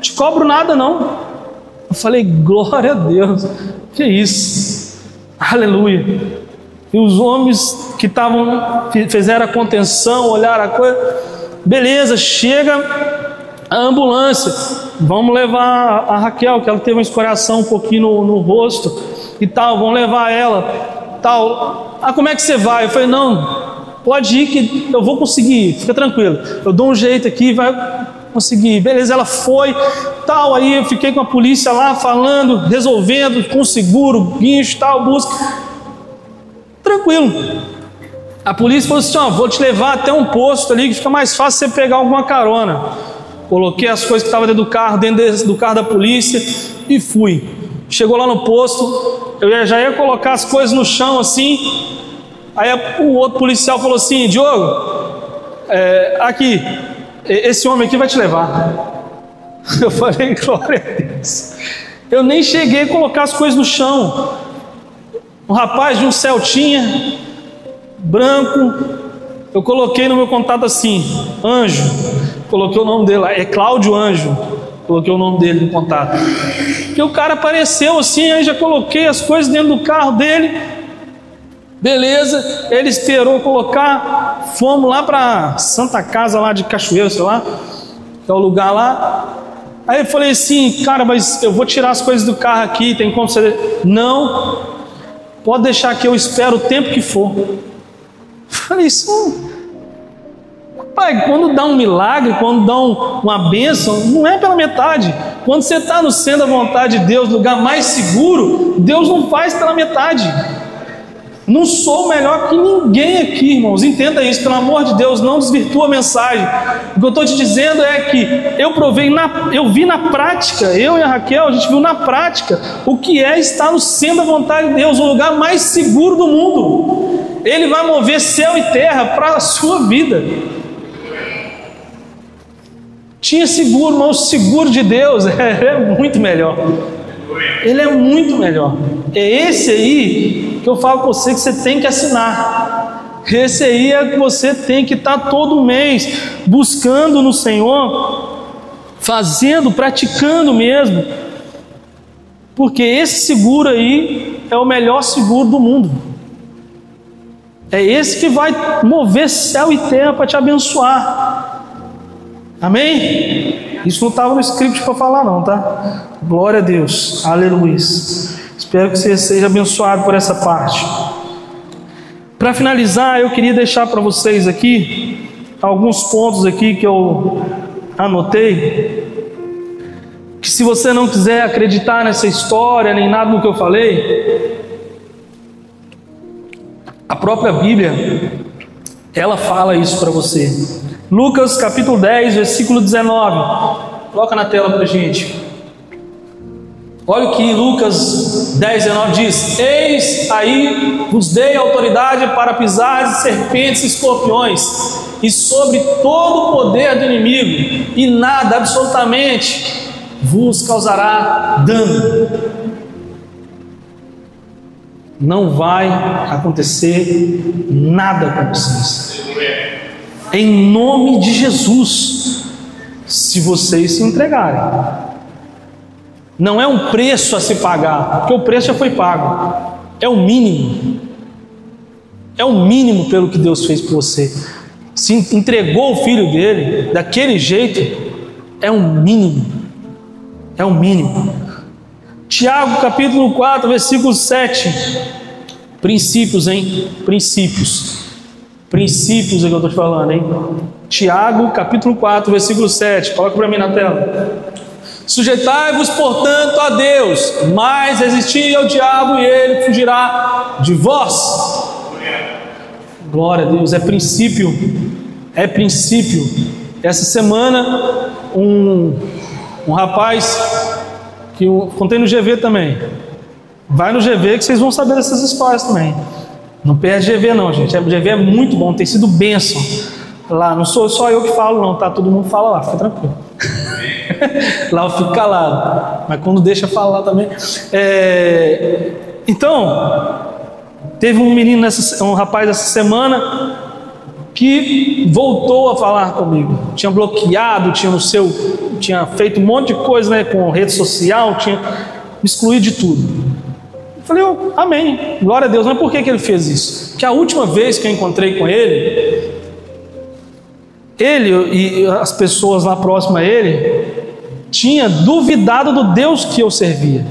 te cobro nada não. Eu falei, glória a Deus. Que isso? Aleluia. E os homens que fizeram a contenção, olharam a coisa. Beleza, chega a ambulância, vamos levar a Raquel, que ela teve uma escoriação um pouquinho no rosto e tal, vamos levar ela, tal. Ah, como é que você vai? Eu falei, não, pode ir que eu vou conseguir, fica tranquilo, eu dou um jeito aqui, vai. consegui. Beleza, ela foi, tal, aí eu fiquei com a polícia lá falando, resolvendo, com seguro, guincho, tal, busca. Tranquilo. A polícia falou assim, ó, vou te levar até um posto ali que fica mais fácil você pegar alguma carona. Coloquei as coisas que estavam dentro do carro da polícia e fui. Chegou lá no posto, eu já ia colocar as coisas no chão assim. Aí o outro policial falou assim, Diogo, aqui, esse homem aqui vai te levar. Eu falei, glória a Deus. Eu nem cheguei a colocar as coisas no chão. Um rapaz de um Celtinha branco, eu coloquei no meu contato assim, Anjo, coloquei o nome dele lá, é Cláudio Anjo, coloquei o nome dele no contato. E o cara apareceu assim, aí já coloquei as coisas dentro do carro dele. Beleza, ele esperou colocar, fomos lá para Santa Casa lá de Cachoeiro, sei lá, que é o lugar lá. Aí eu falei assim, cara, mas eu vou tirar as coisas do carro aqui, tem como você... Não, pode deixar que eu espero o tempo que for. Eu falei assim, pai, quando dá um milagre, quando dá uma bênção, não é pela metade. Quando você está no centro da vontade de Deus, no lugar mais seguro, Deus não faz pela metade. Não sou melhor que ninguém aqui, irmãos, entenda isso, pelo amor de Deus, não desvirtua a mensagem. O que eu estou te dizendo é que eu vi na prática, eu e a Raquel, a gente viu na prática o que é estar no centro da vontade de Deus, o lugar mais seguro do mundo. Ele vai mover céu e terra para a sua vida. Tinha seguro, mas o seguro de Deus é muito melhor. Ele é muito melhor. É esse aí que eu falo com você que você tem que assinar. Esse aí é que você tem que estar todo mês buscando no Senhor, fazendo, praticando mesmo. Porque esse seguro aí é o melhor seguro do mundo. É esse que vai mover céu e terra para te abençoar. Amém? Isso não estava no script para falar não, tá? Glória a Deus, aleluia. Espero que você seja abençoado por essa parte. Para finalizar, eu queria deixar para vocês aqui alguns pontos aqui que eu anotei, que se você não quiser acreditar nessa história, nem nada do que eu falei, a própria Bíblia, ela fala isso para você. Lucas capítulo 10, versículo 19. Coloca na tela para a gente. Olha o que Lucas 10, 19 diz: eis aí vos dei autoridade para pisar serpentes e escorpiões, e sobre todo o poder do inimigo, e nada absolutamente vos causará dano. Não vai acontecer nada com vocês, em nome de Jesus, se vocês se entregarem. Não é um preço a se pagar, porque o preço já foi pago. É o mínimo. É o mínimo pelo que Deus fez por você. Se entregou o filho dele daquele jeito, é um mínimo. É um mínimo. Tiago capítulo 4, versículo 7. Princípios, hein? Princípios é que eu estou te falando, hein? Tiago capítulo 4, versículo 7. Coloca para mim na tela. Sujeitai-vos, portanto, a Deus, mas resisti ao diabo e ele fugirá de vós. Glória a Deus, é princípio. Essa semana, um rapaz, que eu contei no GV também, vai no GV que vocês vão saber dessas histórias também. Não perde GV não, gente, o GV é muito bom, tem sido bênção lá, não sou só eu que falo não, tá? Todo mundo fala lá, fica tranquilo. Lá eu fico calado, mas quando deixa falar também. Então, teve um menino, um rapaz essa semana que voltou a falar comigo. Tinha bloqueado, tinha feito um monte de coisa, né, com rede social, tinha me excluído de tudo. Eu falei, amém, glória a Deus. Mas por que ele fez isso? Porque a última vez que eu encontrei com ele e as pessoas lá próximas a ele tinha duvidado do Deus que eu servia.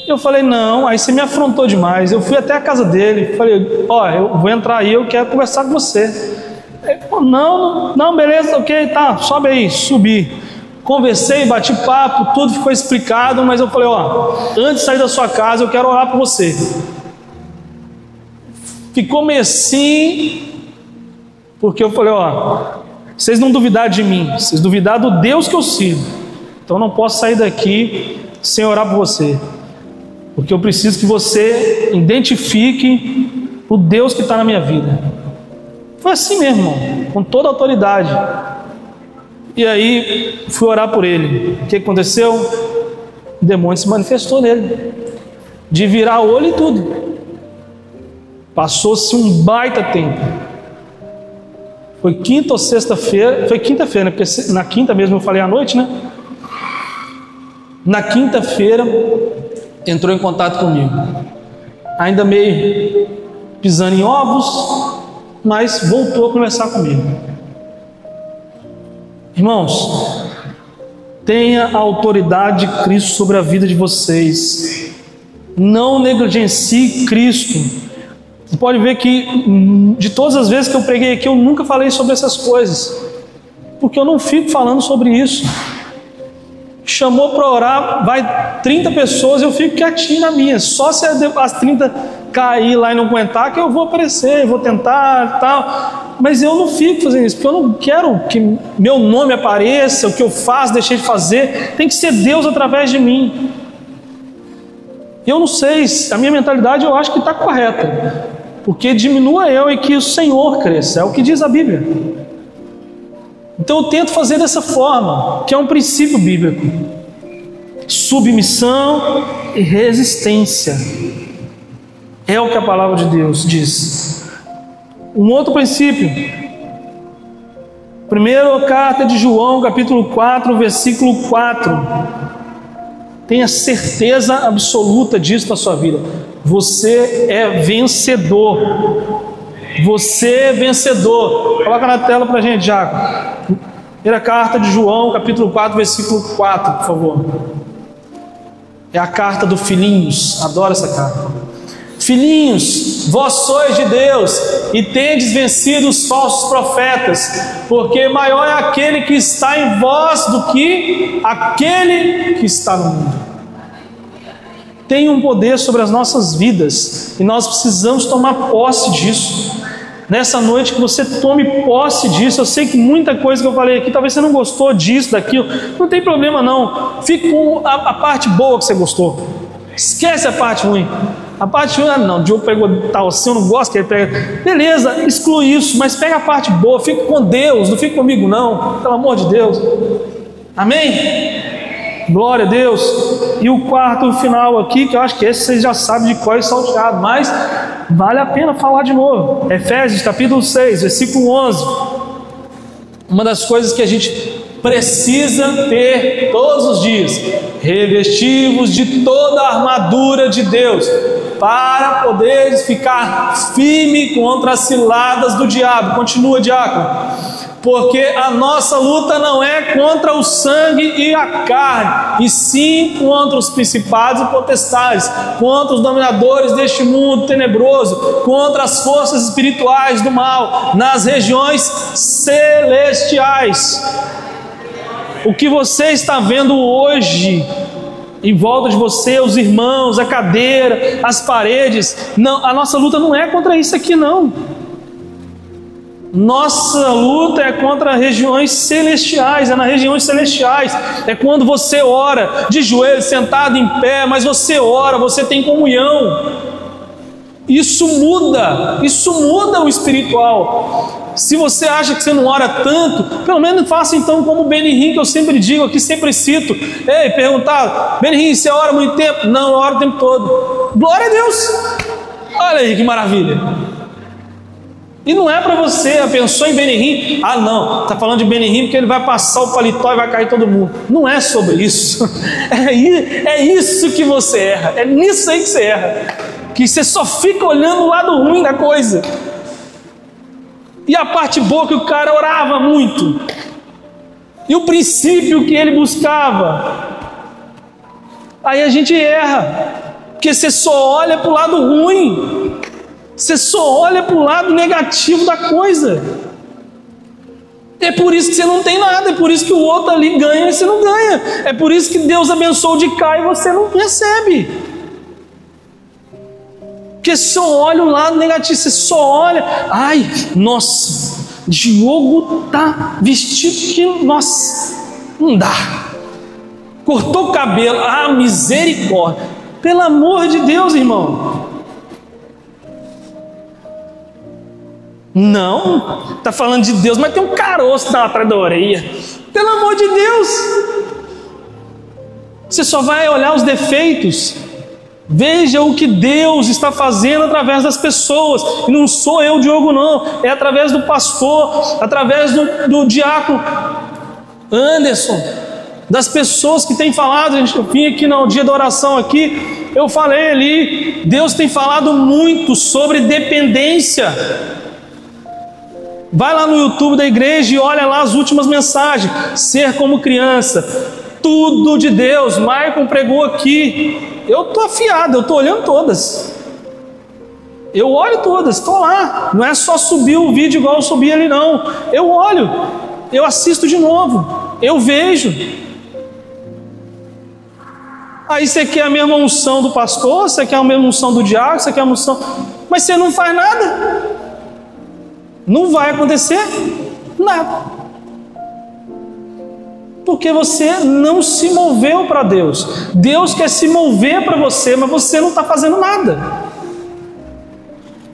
Eu falei, não, aí você me afrontou demais. Eu fui até a casa dele, falei, eu vou entrar aí, eu quero conversar com você. Ele falou, não, beleza, ok, tá, sobe aí, subi. Conversei, bati papo, tudo ficou explicado, mas eu falei, antes de sair da sua casa, eu quero orar por você. Ficou meio assim, porque eu falei, vocês não duvidaram de mim, vocês duvidaram do Deus que eu sirvo, então eu não posso sair daqui sem orar por você, porque eu preciso que você identifique o Deus que está na minha vida. Foi assim mesmo, irmão, com toda a autoridade. E aí fui orar por ele. O que aconteceu? O demônio se manifestou nele, de virar olho e tudo. Passou-se um baita tempo. Foi quinta ou sexta-feira? Foi quinta-feira, né? Porque na quinta mesmo eu falei à noite, né? Na quinta-feira entrou em contato comigo, ainda meio pisando em ovos, mas voltou a conversar comigo. Irmãos, tenha a autoridade de Cristo sobre a vida de vocês. Não negligencie Cristo. Você pode ver que de todas as vezes que eu preguei aqui, eu nunca falei sobre essas coisas, porque eu não fico falando sobre isso. Chamou para orar, vai 30 pessoas, eu fico quietinho na minha. Só se as 30 cair lá e não aguentar, que eu vou aparecer, vou tentar, tal. Mas eu não fico fazendo isso, porque eu não quero que meu nome apareça, o que eu faço, deixei de fazer. Tem que ser Deus através de mim. Eu não sei, a minha mentalidade eu acho que está correta, porque diminua eu e que o Senhor cresça, é o que diz a Bíblia. Então eu tento fazer dessa forma, que é um princípio bíblico: submissão e resistência. É o que a palavra de Deus diz. Um outro princípio, primeira carta de João, capítulo 4, versículo 4. Tenha certeza absoluta disso na sua vida. Você é vencedor. Você é vencedor. Coloca na tela para a gente, Jaco. Primeira carta de João, capítulo 4, versículo 4, por favor. É a carta do Filhinhos. Adoro essa carta. Filhinhos, vós sois de Deus e tendes vencido os falsos profetas, porque maior é aquele que está em vós do que aquele que está no mundo. Tem um poder sobre as nossas vidas e nós precisamos tomar posse disso. Nessa noite que você tome posse disso. Eu sei que muita coisa que eu falei aqui, talvez você não gostou disso, daquilo, não tem problema não. Fique com a parte boa que você gostou. Esquece a parte ruim. A parte ruim, não, o Diogo pegou tal assim, eu não gosto que ele pega. Beleza, exclui isso, mas pega a parte boa, fique com Deus, não fique comigo não, pelo amor de Deus. Amém? Glória a Deus. E o quarto, o final aqui, que eu acho que esse vocês já sabem de cor e salteado, mas vale a pena falar de novo. Efésios capítulo 6, versículo 11. Uma das coisas que a gente precisa ter todos os dias: revestivos de toda a armadura de Deus, para poderes ficar firme contra as ciladas do diabo. Continua, diácono. Porque a nossa luta não é contra o sangue e a carne, e sim contra os principados e potestades, contra os dominadores deste mundo tenebroso, contra as forças espirituais do mal nas regiões celestiais. O que você está vendo hoje em volta de você, os irmãos, a cadeira, as paredes, não, a nossa luta não é contra isso aqui não. Nossa luta é contra regiões celestiais, é nas regiões celestiais. É quando você ora de joelhos, sentado em pé, mas você ora, você tem comunhão. Isso muda o espiritual. Se você acha que você não ora tanto, pelo menos faça então como o Benihim, que eu sempre digo aqui, sempre cito. Ei, perguntar, Benihim, você ora muito tempo? Não, eu oro o tempo todo. Glória a Deus! Olha aí que maravilha! E não é para você, pensou em Benihim? Ah não, está falando de Benihim porque ele vai passar o paletó e vai cair todo mundo. Não é sobre isso. É isso que você erra. É nisso aí que você erra. Que você só fica olhando o lado ruim da coisa. E a parte boa que o cara orava muito. E o princípio que ele buscava. Aí a gente erra. Porque você só olha para o lado ruim. Você só olha para o lado negativo da coisa. É por isso que você não tem nada, é por isso que o outro ali ganha e você não ganha. É por isso que Deus abençoou de cá e você não recebe. Porque só olha o lado negativo, você só olha, ai, nossa, Diogo tá vestido que, nossa, não dá. Cortou o cabelo, misericórdia. Pelo amor de Deus, irmão. Não, está falando de Deus, mas tem um caroço atrás da orelha. Pelo amor de Deus. Você só vai olhar os defeitos. Veja o que Deus está fazendo através das pessoas. E não sou eu, Diogo, não. É através do pastor, através do diácono Anderson, das pessoas que têm falado. Eu vim aqui no dia da oração aqui, eu falei ali, Deus tem falado muito sobre dependência. Vai lá no YouTube da igreja e olha lá as últimas mensagens. Ser como criança, tudo de Deus. Maicon pregou aqui. Eu estou afiado, eu estou olhando todas. Eu olho todas, estou lá. Não é só subir o vídeo igual eu subi ali, não. Eu olho, eu assisto de novo, eu vejo. Aí você quer a mesma unção do pastor, você quer a mesma unção do diácono, você quer a unção, mas você não faz nada. Não vai acontecer nada. Porque você não se moveu para Deus. Deus quer se mover para você, mas você não está fazendo nada.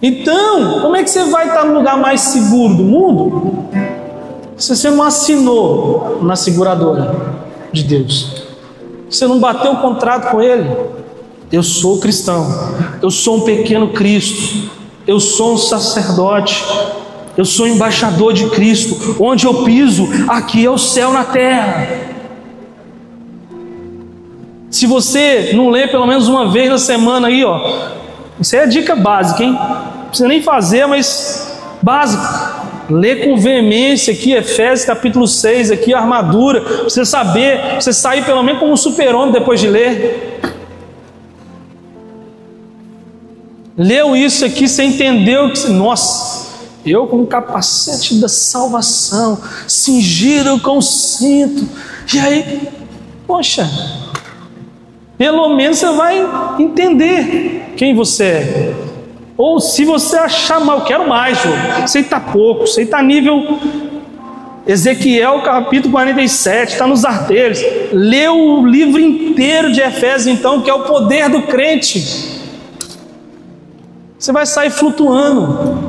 Então, como é que você vai estar no lugar mais seguro do mundo se você não assinou na seguradora de Deus? Você não bateu o contrato com Ele? Eu sou cristão, eu sou um pequeno Cristo, eu sou um sacerdote, eu sou embaixador de Cristo. Onde eu piso, aqui é o céu na terra. Se você não lê pelo menos uma vez na semana aí, isso aí é dica básica, hein? Não precisa nem fazer, mas básico. Lê com veemência aqui, Efésios capítulo 6, aqui a armadura, para você saber, para você sair pelo menos como um super-homem depois de ler. Leu isso aqui, você entendeu que, nossa, eu com o capacete da salvação, cingido com o cinto, e aí, poxa, pelo menos você vai entender quem você é. Ou se você achar mal, eu quero mais, João, você está pouco, você está nível Ezequiel capítulo 47, está nos arteiros. Lê o livro inteiro de Efésios então, que é o poder do crente. Você vai sair flutuando.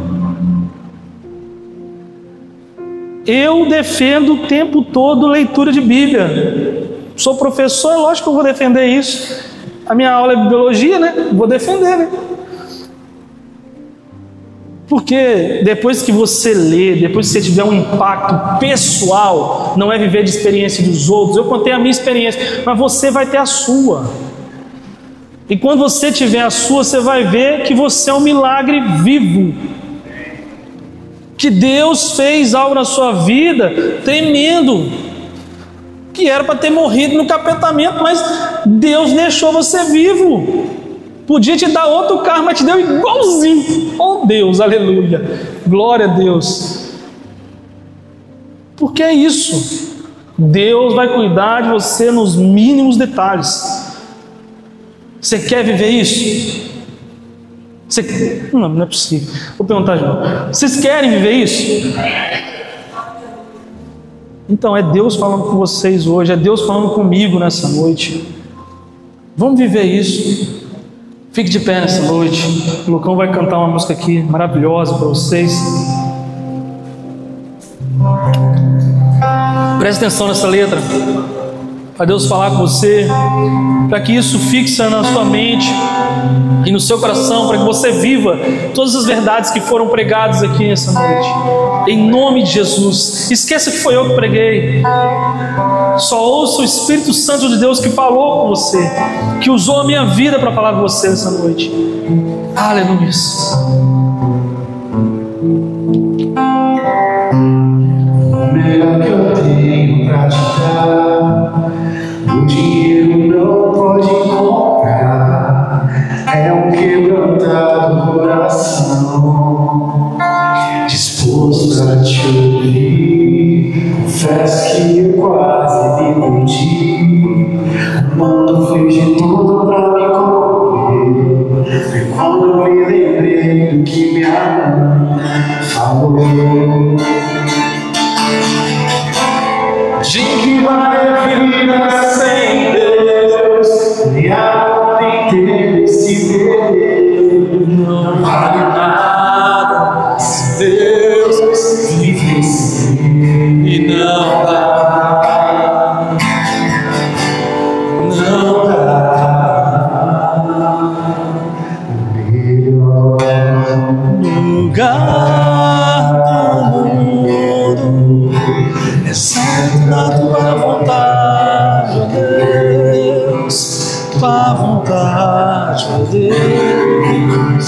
Eu defendo o tempo todo leitura de Bíblia. Sou professor, é lógico que eu vou defender isso. A minha aula é biologia, né? Vou defender, né? Porque depois que você lê, depois que você tiver um impacto pessoal, não é viver de experiência dos outros. Eu contei a minha experiência, mas você vai ter a sua. E quando você tiver a sua, você vai ver que você é um milagre vivo. Que Deus fez algo na sua vida tremendo, que era para ter morrido no capetamento, mas Deus deixou você vivo. Podia te dar outro carro, mas te deu igualzinho. Oh Deus, aleluia, glória a Deus. Porque é isso, Deus vai cuidar de você nos mínimos detalhes. Você quer viver isso? Não é possível. Vou perguntar de novo. Vocês querem viver isso? Então é Deus falando com vocês hoje, é Deus falando comigo nessa noite. Vamos viver isso. Fique de pé nessa noite. O Lucão vai cantar uma música aqui maravilhosa para vocês. Preste atenção nessa letra, para Deus falar com você, para que isso fixe na sua mente e no seu coração, para que você viva todas as verdades que foram pregadas aqui nessa noite, em nome de Jesus. Esqueça que foi eu que preguei, só ouça o Espírito Santo de Deus que falou com você, que usou a minha vida para falar com você nessa noite. Aleluia. O melhor que eu tenho pra te dar, o dinheiro não pode comprar. É um quebrantado coração, disposto a te ouvir. que eu quase me perdi. O mundo fez de tudo pra me correr. Foi quando eu me lembrei do que minha mãe falou. De que vale a vida sem Deus? Nem a vida inteira se perder. Não vale nada se Deus se vencer. E não dá, não dá. Melhor lugar do mundo é sempre na tua vontade, ó Deus. Tua vontade, ó Deus.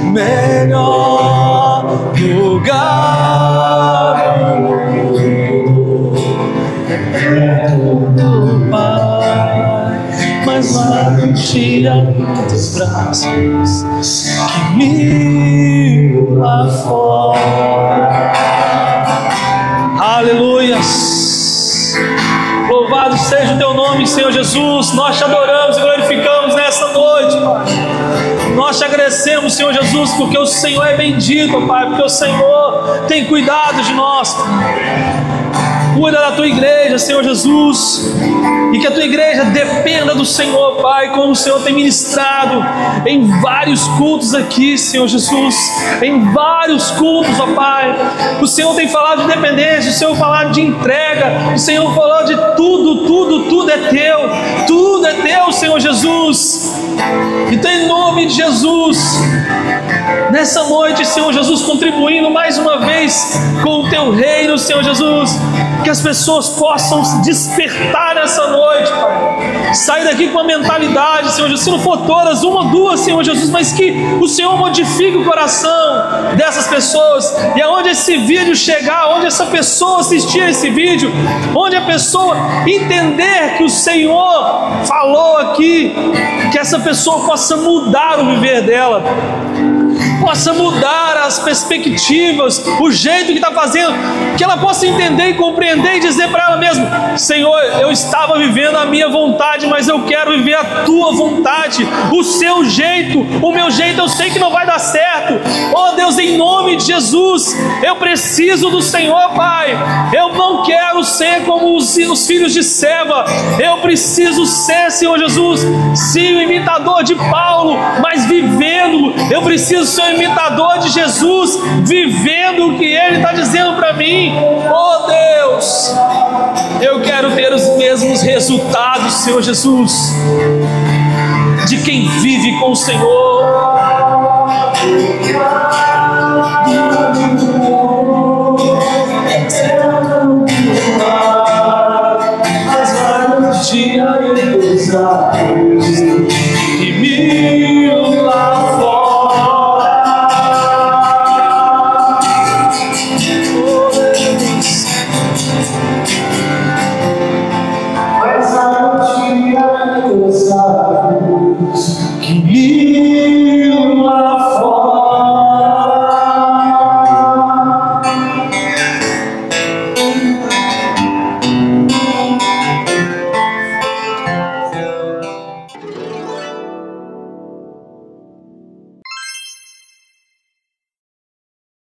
Melhor lugar do mundo é perto do Pai, mas lá te abro teus braços que me lá fora. Aleluias! Louvado seja o teu nome, Senhor Jesus. Nós te adoramos e glorificamos nesta noite, Pai. Nós te agradecemos, Senhor Jesus, porque o Senhor é bendito, Pai, porque o Senhor tem cuidado de nós, Pai. Cuida da tua igreja, Senhor Jesus, e que a tua igreja dependa do Senhor, Pai, como o Senhor tem ministrado em vários cultos aqui, Senhor Jesus, em vários cultos, ó Pai. O Senhor tem falado de dependência, o Senhor falado de entrega, o Senhor falou de tudo é teu, Senhor Jesus. Então, em nome de Jesus, nessa noite, Senhor Jesus, contribuindo mais uma vez com o teu reino, Senhor Jesus, que as pessoas possam se despertar nessa noite, Pai. Sair daqui com a mentalidade, Senhor Jesus, se não for todas, uma ou duas, Senhor Jesus, mas que o Senhor modifique o coração dessas pessoas, e aonde esse vídeo chegar, onde essa pessoa assistir esse vídeo, onde a pessoa entender que o Senhor falou aqui, que essa pessoa possa mudar o viver dela, possa mudar as perspectivas, o jeito que está fazendo, que ela possa entender e compreender e dizer para ela mesma: Senhor, eu estava vivendo a minha vontade, mas eu quero viver a tua vontade, o seu jeito. O meu jeito eu sei que não vai dar certo. Oh Deus, em nome de Jesus, eu preciso do Senhor, Pai. Eu não quero ser como os filhos de Seva. Eu preciso ser, Senhor Jesus, sim, o imitador de Paulo, mas vivendo. Eu preciso ser o imitador de Jesus, vivendo o que Ele está dizendo para mim. Oh Deus, eu quero ter os mesmos resultados, Senhor Jesus, de quem vive com o Senhor.